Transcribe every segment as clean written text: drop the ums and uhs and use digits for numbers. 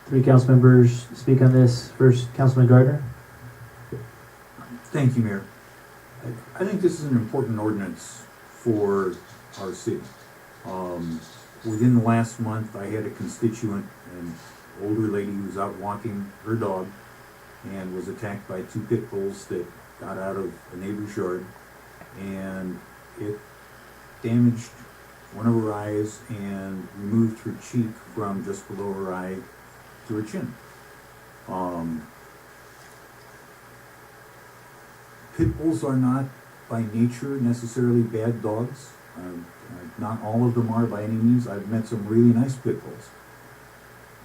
three council members speak on this. First, Councilman Gardner. Thank you, Mayor. I think this is an important ordinance for our city. Within the last month, I had a constituent, an older lady who was out walking her dog and was attacked by two pit bulls that got out of a neighbor's yard, and it damaged one of her eyes and removed her cheek from just below her eye to her chin. Pit bulls are not by nature necessarily bad dogs. Not all of them are by any means. I've met some really nice pit bulls.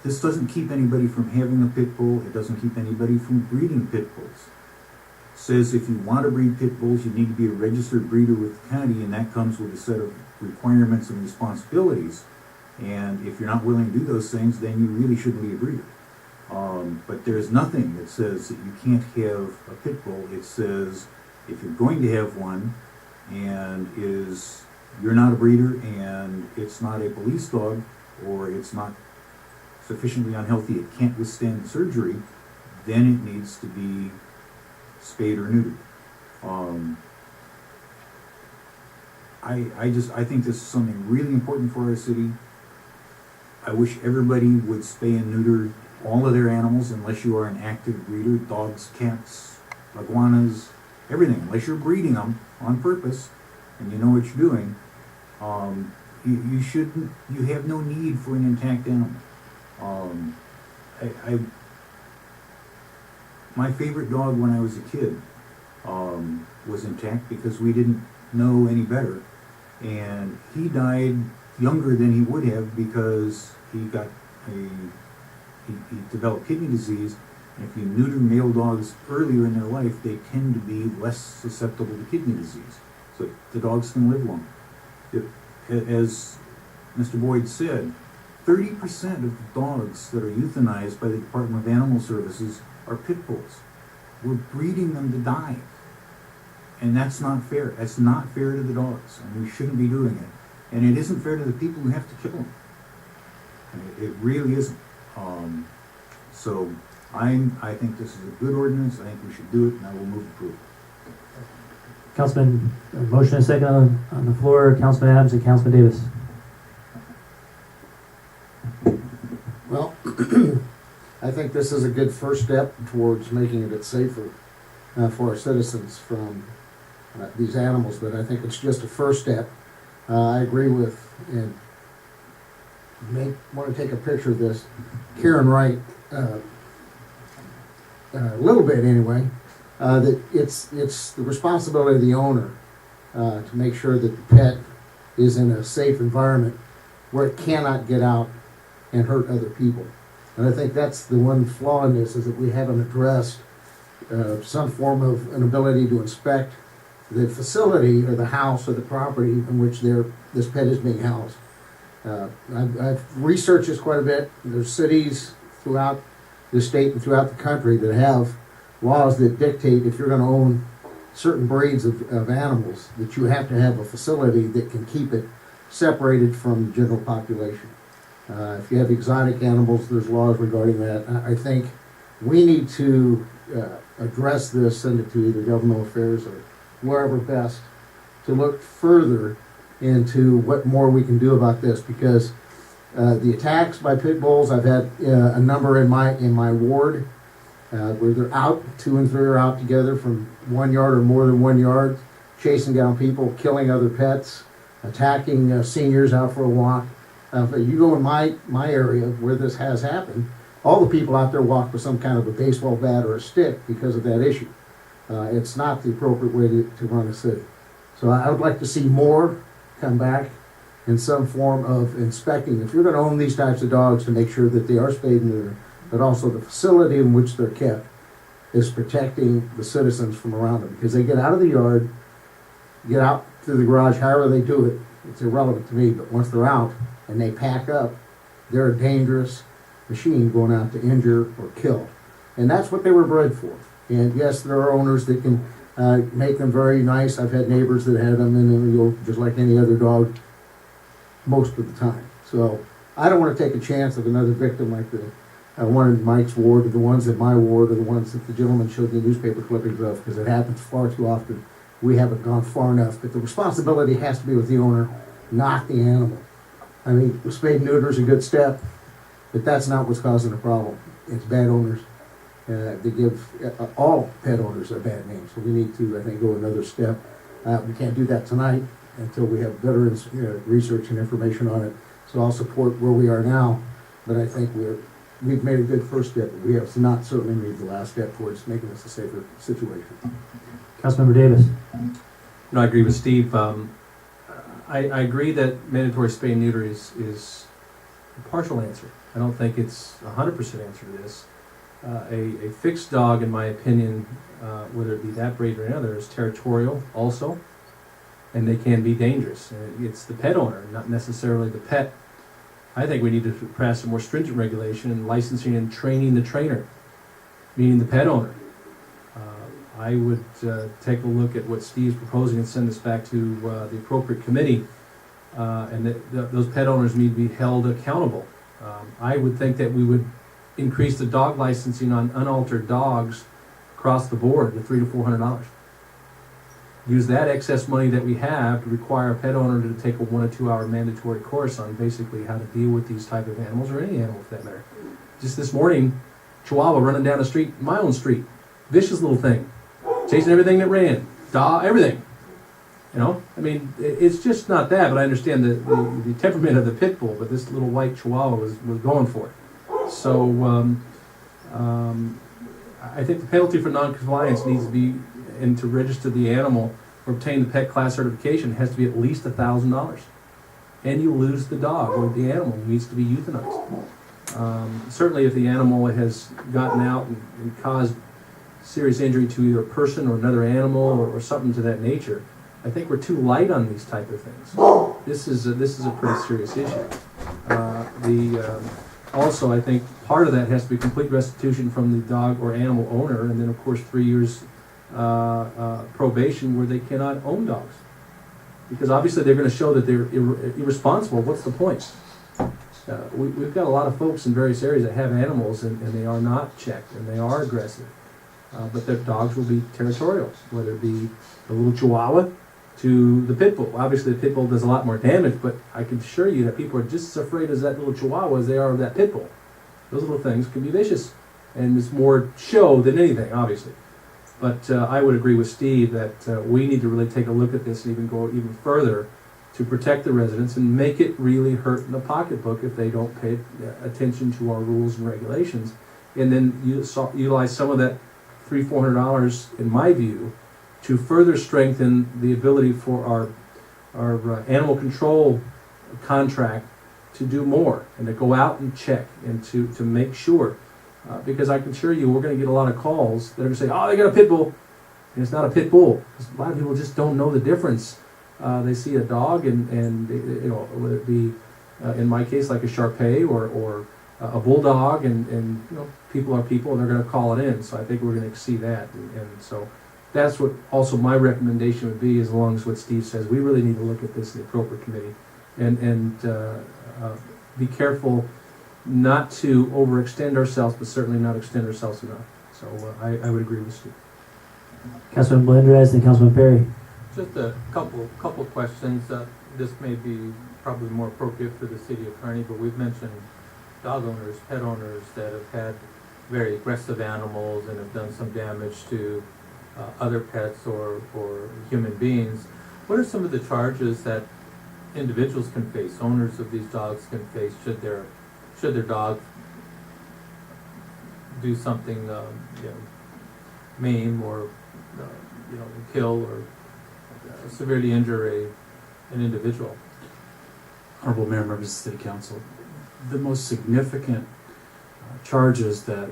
This doesn't keep anybody from having a pit bull. It doesn't keep anybody from breeding pit bulls. It says if you want to breed pit bulls, you need to be a registered breeder with the county, and that comes with a set of requirements and responsibilities. And if you're not willing to do those things, then you really shouldn't be a breeder. But there's nothing that says that you can't have a pit bull. It says if you're going to have one and you're not a breeder and it's not a police dog, or it's not sufficiently unhealthy, it can't withstand the surgery, then it needs to be spayed or neutered. I think this is something really important for our city. I wish everybody would spay and neuter all of their animals, unless you are an active breeder, dogs, cats, iguanas, everything. Unless you're breeding them on purpose and you know what you're doing, you have no need for an intact animal. My favorite dog when I was a kid was intact because we didn't know any better, and he died younger than he would have because he developed kidney disease. And if you neuter male dogs earlier in their life, they tend to be less susceptible to kidney disease, so the dogs can live longer. As Mr. Boyd said, 30% of the dogs that are euthanized by the Department of Animal Services are pit bulls. We're breeding them to die. And that's not fair. That's not fair to the dogs, and we shouldn't be doing it. And it isn't fair to the people who have to kill them. It really isn't. So I think this is a good ordinance. I think we should do it, and I will move approval. Councilman, motion and second on the floor. Councilman Adams and Councilman Davis. Well, I think this is a good first step towards making it safer for our citizens from these animals, but I think it's just a first step. I agree with, and may want to take a picture of this, Karen Wright, a little bit anyway, that it's the responsibility of the owner to make sure that the pet is in a safe environment where it cannot get out and hurt other people. And I think that's the one flaw in this, is that we haven't addressed some form of an ability to inspect the facility or the house or the property in which this pet is being housed. I've researched this quite a bit. There's cities throughout the state and throughout the country that have laws that dictate if you're going to own certain breeds of animals, that you have to have a facility that can keep it separated from the general population. If you have exotic animals, there's laws regarding that. I think we need to address this, send it to either governmental affairs or wherever best, to look further into what more we can do about this, because the attacks by pit bulls, I've had a number in my ward where they're out, 2 and 3 are out together from 1 yard or more than 1 yard, chasing down people, killing other pets, attacking seniors out for a walk. You go in my area where this has happened, all the people out there walk with some kind of a baseball bat or a stick because of that issue. It's not the appropriate way to run a city. So I would like to see more come back in some form of inspecting. If you're going to own these types of dogs, to make sure that they are spayed and neutered, but also the facility in which they're kept is protecting the citizens from around them. Because they get out of the yard, get out to the garage, however they do it, it's irrelevant to me, but once they're out and they pack up, they're a dangerous machine going out to injure or kill. And that's what they were bred for. And yes, there are owners that can make them very nice. I've had neighbors that had them, and then you'll just like any other dog most of the time. So I don't want to take a chance of another victim like the one in Mike's ward, or the ones in my ward, or the ones that the gentleman showed the newspaper clippings of, because it happens far too often. We haven't gone far enough, but the responsibility has to be with the owner, not the animal. I mean, spade and neuter is a good step, but that's not what's causing the problem. It's bad owners. They give all pet owners a bad name, so we need to, I think, go another step. We can't do that tonight until we have better research and information on it. So I'll support where we are now, but I think we've made a good first step. We have not certainly made the last step towards making this a safer situation. Councilmember Davis. No, I agree with Steve. I agree that mandatory spay and neuter is a partial answer. I don't think it's 100% answer to this. A fixed dog, in my opinion, whether it be that breed or another, is territorial also, and they can be dangerous. It's the pet owner, not necessarily the pet. I think we need to pass some more stringent regulation and licensing and training the trainer, meaning the pet owner. I would take a look at what Steve's proposing and send this back to the appropriate committee, and those pet owners need to be held accountable. I would think that we would increase the dog licensing on unaltered dogs across the board to $300 to $400. Use that excess money that we have to require a pet owner to take a 1 or 2 hour mandatory course on basically how to deal with these type of animals, or any animal for that matter. Just this morning, Chihuahua running down the street, my own street, vicious little thing, chasing everything that ran, everything. You know, I mean, it's just not that, but I understand the temperament of the pit bull, but this little white Chihuahua was going for it. So I think the penalty for non-compliance needs to be, and to register the animal or obtain the pet class certification has to be at least $1,000. And you lose the dog, or the animal needs to be euthanized. Certainly if the animal has gotten out and caused serious injury to either a person or another animal, or something to that nature, I think we're too light on these type of things. This is a pretty serious issue. Also, I think part of that has to be complete restitution from the dog or animal owner, and then of course 3 years probation where they cannot own dogs. Because obviously they're going to show that they're irresponsible. What's the point? We've got a lot of folks in various areas that have animals and they are not checked and they are aggressive. But their dogs will be territorial, whether it be the little Chihuahua to the pit bull. Obviously the pit bull does a lot more damage, but I can assure you that people are just as afraid as that little Chihuahua as they are of that pit bull. Those little things can be vicious, and it's more show than anything, obviously. But I would agree with Steve that we need to really take a look at this and even go even further to protect the residents and make it really hurt in the pocketbook if they don't pay attention to our rules and regulations. And then utilize some of that $300-400, in my view, to further strengthen the ability for our animal control contract to do more and to go out and check and to make sure. Because I can assure you we're going to get a lot of calls that are going to say, oh, they got a pit bull. And it's not a pit bull. A lot of people just don't know the difference. They see a dog and you know, whether it be, in my case, like a Shar-Pei or a bulldog, and you know, people are people and they're going to call it in. So I think we're going to see that. And so that's what also my recommendation would be, as long as what Steve says. We really need to look at this in the appropriate committee and be careful not to overextend ourselves, but certainly not extend ourselves enough. So I would agree with Steve. Councilman Melendez and Councilman Perry. Just a couple questions. This may be probably more appropriate for the city attorney, but we've mentioned dog owners, pet owners that have had very aggressive animals and have done some damage to other pets or human beings. What are some of the charges that individuals can face, owners of these dogs can face, should their dog do something, you know, maim or you know, kill or severely injure an individual? Honorable Mayor, members of the City Council, the most significant charges that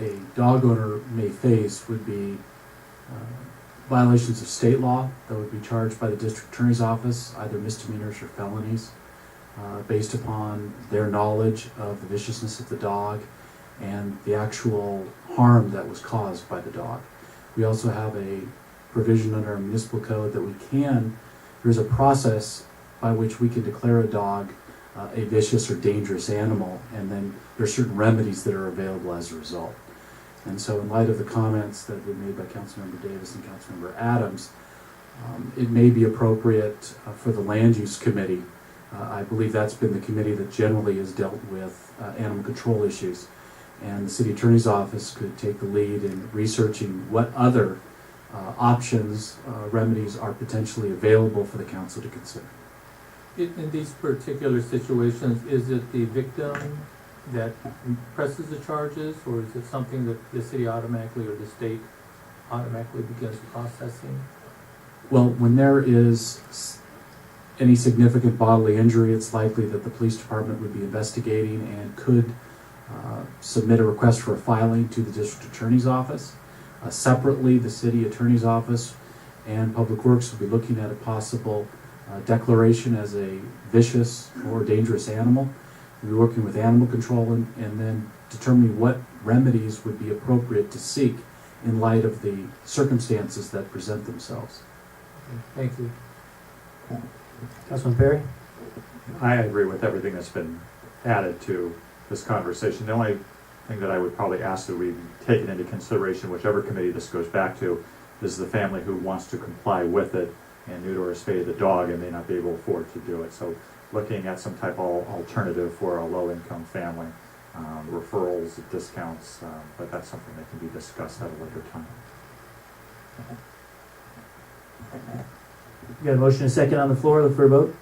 a dog owner may face would be violations of state law that would be charged by the district attorney's office, either misdemeanors or felonies, based upon their knowledge of the viciousness of the dog and the actual harm that was caused by the dog. We also have a provision under our municipal code that there's a process by which we can declare a dog a vicious or dangerous animal, and then there are certain remedies that are available as a result. And so in light of the comments that were made by Councilmember Davis and Councilmember Adams, it may be appropriate for the Land Use Committee. I believe that's been the committee that generally has dealt with animal control issues. And the City Attorney's Office could take the lead in researching what other options, remedies are potentially available for the council to consider. In these particular situations, is it the victim that presses the charges, or is it something that the city automatically or the state automatically begins processing? Well, when there is any significant bodily injury, it's likely that the police department would be investigating and could submit a request for a filing to the district attorney's office. Separately, the city attorney's office and Public Works will be looking at a possible declaration as a vicious or dangerous animal. We'll be working with animal control and then determining what remedies would be appropriate to seek in light of the circumstances that present themselves. Okay, thank you. Councilman Perry? I agree with everything that's been added to this conversation. The only thing that I would probably ask that we take it into consideration, whichever committee this goes back to, is the family who wants to comply with it and neuter or spay the dog and may not be able to afford to do it. So looking at some type of alternative for a low-income family, referrals, discounts, but that's something that can be discussed at a later time. You got a motion and a second on the floor, look for a vote.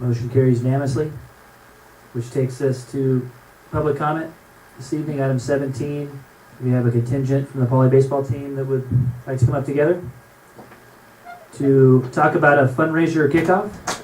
Motion carries unanimously, which takes us to public comment. This evening, item 17, we have a contingent from the Poly baseball team that would like to come up together to talk about a fundraiser kickoff.